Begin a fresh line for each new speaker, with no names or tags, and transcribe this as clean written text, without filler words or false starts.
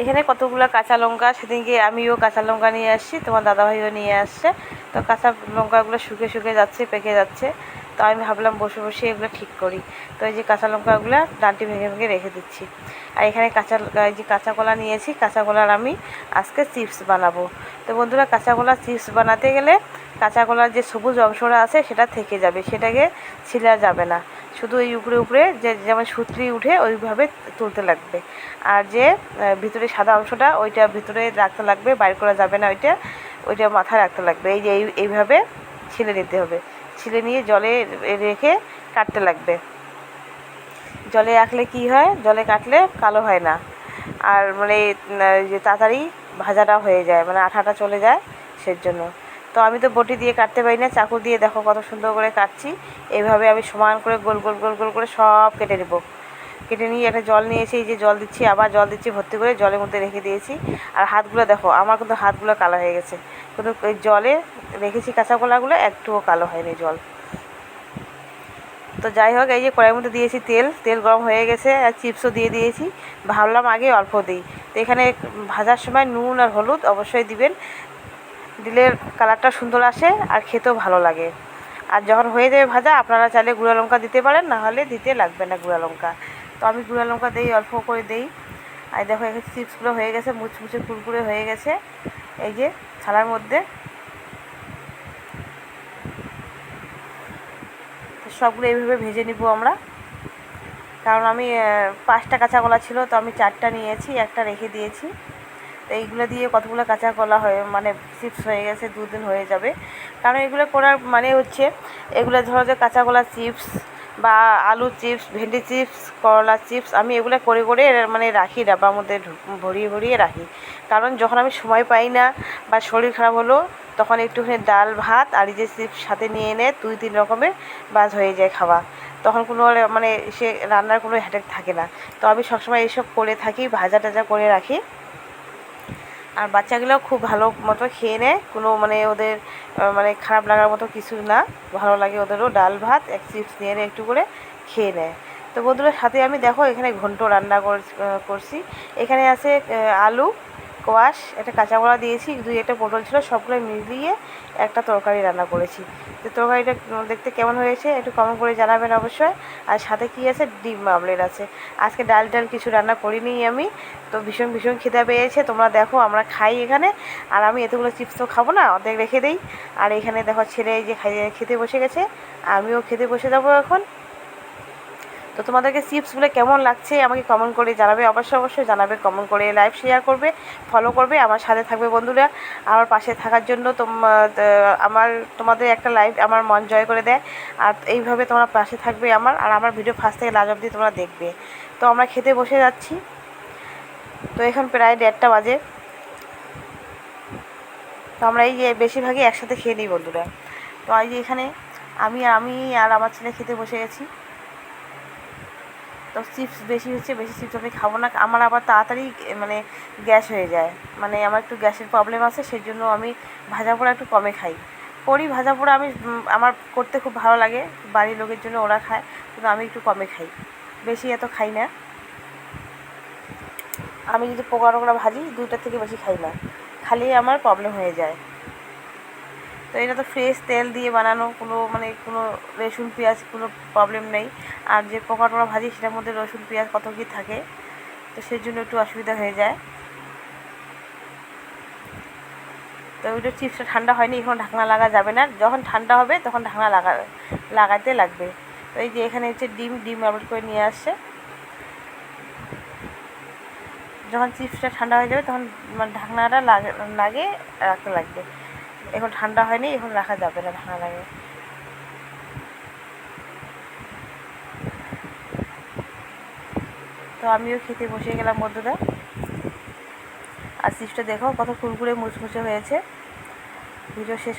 এখানে কতগুলো কাঁচা লঙ্কা, সেদিনকে আমিও কাঁচা লঙ্কা নিয়ে আসছি, তোমার দাদাভাইও নিয়ে আসছে। তো কাঁচা লঙ্কাগুলো শুকিয়ে শুকিয়ে যাচ্ছে, পেকে যাচ্ছে। তো আমি ভাবলাম বসে বসে এগুলো ঠিক করি। তো এই যে কাঁচা লঙ্কাগুলো ডাঁটি ভেঙে ভেঙে রেখে দিচ্ছি। আর এখানে এই যে কাঁচা কলা নিয়েছি, কাঁচা কলার আমি আজকে চিপস বানাবো। তো বন্ধুরা, কাঁচা কলার চিপস বানাতে গেলে কাঁচা কলার যে সবুজ অংশটা আছে সেটা থেকে যাবে, সেটাকে ছিলা যাবে না। শুধু এই উপরে উপরে যে যেমন সুতলি উঠে ওইভাবে তুলতে লাগবে। আর যে ভিতরে সাদা অংশটা ওইটা ভিতরে রাখতে লাগবে, বাইর করা যাবে না, ওইটা মাথায় রাখতে লাগবে। এই যে এইভাবে ছিলে নিতে হবে। ছিলে নিয়ে জলে রেখে কাটতে লাগবে। জলে রাখলে কি হয়, জলে কাটলে কালো হয় না, আর মানে যে তাড়াতাড়ি ভাজাটা হয়ে যায়, মানে আঠাটা চলে যায় সেজন্য। তো আমি তো বটি দিয়ে কাটতে পারি না, চাকু দিয়ে দেখো কত সুন্দর করে কাটছি। এইভাবে আমি সমান করে গোল গোল গোল গোল করে সব কেটে নেব। কেটে নিয়ে একটা জল নিয়েছি, এই যে জল দিচ্ছি, আবার জল দিচ্ছি ভর্তি করে, জলের মধ্যে রেখে দিয়েছি। আর হাতগুলো দেখো, আমার কিন্তু হাতগুলো কালো হয়ে গেছে, কিন্তু ওই জলে রেখেছি কাঁচা কলাগুলো একটুও কালো হয়নি জল। তো যাই হোক, এই যে কড়াইয়ের মধ্যে দিয়েছি তেল গরম হয়ে গেছে, আর চিপসও দিয়ে দিয়েছি। ভাবলাম আগে অল্প দিই। তো এখানে ভাজার সময় নুন আর হলুদ অবশ্যই দিবেন, দিলে কালারটা সুন্দর আসে আর খেতেও ভালো লাগে। আর যখন হয়ে যাবে ভাজা, আপনারা চাইলে গুঁড়া লঙ্কা দিতে পারেন, না হলে দিতে লাগবে না গুঁড়া লঙ্কা। তো আমি গুঁড়া লঙ্কা দিই, অল্প করে দিই। আর দেখো এখানে চিপসগুলো হয়ে গেছে, মুচমুচে কুরকুরে হয়ে গেছে এই যে থালার মধ্যে। তো সবগুলো এইভাবে ভেজে নিব আমরা। কারণ আমি 5টা কাঁচা কলা ছিল, তো আমি 4টা নিয়েছি, একটা রেখে দিয়েছি। তো এইগুলো দিয়ে কতগুলো কাঁচা কলা হয়ে মানে চিপস হয়ে গেছে, 2 দিন হয়ে যাবে। কারণ এগুলো করার মানে হচ্ছে, এগুলো ধরো যে কাঁচা কলা চিপস বা আলু চিপস, ভেন্ডি চিপস, করলা চিপস, আমি এগুলো করে করে মানে রাখি, ডাব্বার মধ্যে ভরিয়ে ভরিয়ে রাখি। কারণ যখন আমি সময় পাই না বা শরীর খারাপ হলো, তখন একটুখানি ডাল ভাত আর এই যে চিপস সাথে নিয়ে এনে 2-3 রকমের বাজ হয়ে যায় খাওয়া। তখন কোনো মানে সে রান্নার কোনো হেডেক থাকে না। তো আমি সবসময় এইসব করে থাকি, ভাজা টাজা করে রাখি। আর বাচ্চাগুলোও খুব ভালো মতো খেয়ে নেয়, কোনো মানে ওদের মানে খারাপ লাগার মতো কিছু না, ভালো লাগে ওদেরও। ডাল ভাত এক চিপস নিয়ে একটু করে খেয়ে নেয়। তো বন্ধুদের সাথে আমি দেখো এখানে ঘন্ট রান্না করছি। এখানে আছে আলু, কোয়াশ, একটা কাঁচা কলা দিয়েছি, 2-1টা পটল ছিল, সবগুলো মিলিয়ে একটা তরকারি রান্না করেছি। তো তরকারিটা দেখতে কেমন হয়েছে একটু কমেন্ট করে জানাবেন অবশ্যই। আর সাথে কি আছে, ডিম আমলেট আছে। আজকে ডাল কিছু রান্না করিনি আমি। তো ভীষণ ভীষণ খিদে পেয়েছে, তোমরা দেখো আমরা খাই এখানে। আর আমি এতগুলো চিপস তো খাবো না, অর্ধেক রেখে দিই। আর এখানে দেখো ছেলে এই যে খেতে বসে গেছে, আমিও খেতে বসে যাবো এখন। তো তোমাদেরকে চিপসগুলো কেমন লাগছে আমাকে কমেন্ট করে জানাবে, অবশ্যই অবশ্যই জানাবে, কমেন্ট করে লাইক শেয়ার করবে, ফলো করবে, আমার সাথে থাকবে বন্ধুরা। আমার পাশে থাকার জন্য তোমাদের একটা লাইক আমার মন জয় করে দেয়। আর এইভাবে তোমরা পাশে থাকবে আমার, আর আমার ভিডিও ফার্স্ট থেকে লাস্ট অবধি তোমরা দেখবে। তো আমরা খেতে বসে যাচ্ছি। তো এখন প্রায় 1:30টা বাজে। তো আমরা এই যে বেশিরভাগই একসাথে খেয়ে নিই বন্ধুরা। তো এই যে এখানে আমি আর আমার ছেলে খেতে বসে গেছি। তো চিপস বেশি হচ্ছে, বেশি চিপস আমি খাবো না, আমার আবার তাড়াতাড়ি মানে গ্যাস হয়ে যায়, মানে আমার একটু গ্যাসের প্রবলেম আছে, সেই জন্য আমি ভাজা পোড়া একটু কমে খাই। করি ভাজা পোড়া, আমি আমার করতে খুব ভালো লাগে, বাড়ির লোকের জন্য ওরা খায়, কিন্তু আমি একটু কমে খাই, বেশি এত খাই না। আমি যদি পোকা টোকরা ভাজি 2টার থেকে বেশি খাই না, খালি আমার প্রবলেম হয়ে যায়। তো এটা তো ফ্রেশ তেল দিয়ে বানানো, কোনো রসুন পেঁয়াজ কোনো প্রবলেম নেই। আর যে পকোড়া ভাজি সেটার মধ্যে রসুন পেঁয়াজ কত কী থাকে, তো সেই জন্য একটু অসুবিধা হয়ে যায়। তো ওইটা চিপসটা ঠান্ডা হয়নি, এখন ঢাকনা লাগা যাবে না, যখন ঠান্ডা হবে তখন ঢাকনা লাগাতে লাগবে। তো এই যে এখানে হচ্ছে ডিম আপলোড করে নিয়ে আসছে। যখন চিপসটা ঠান্ডা হয়ে যাবে তখন ঢাকনাটা লাগিয়ে রাখতে লাগবে। এখন ঠান্ডা হয়নি, এখন রাখা যাবে না ঢাকনা লাগিয়ে। তো আমিও খেতে বসে গেলাম বন্ধুরা। আর চিপসটা দেখো কত কুরকুরে মুচমুচে হয়েছে। ভিডিও শেষ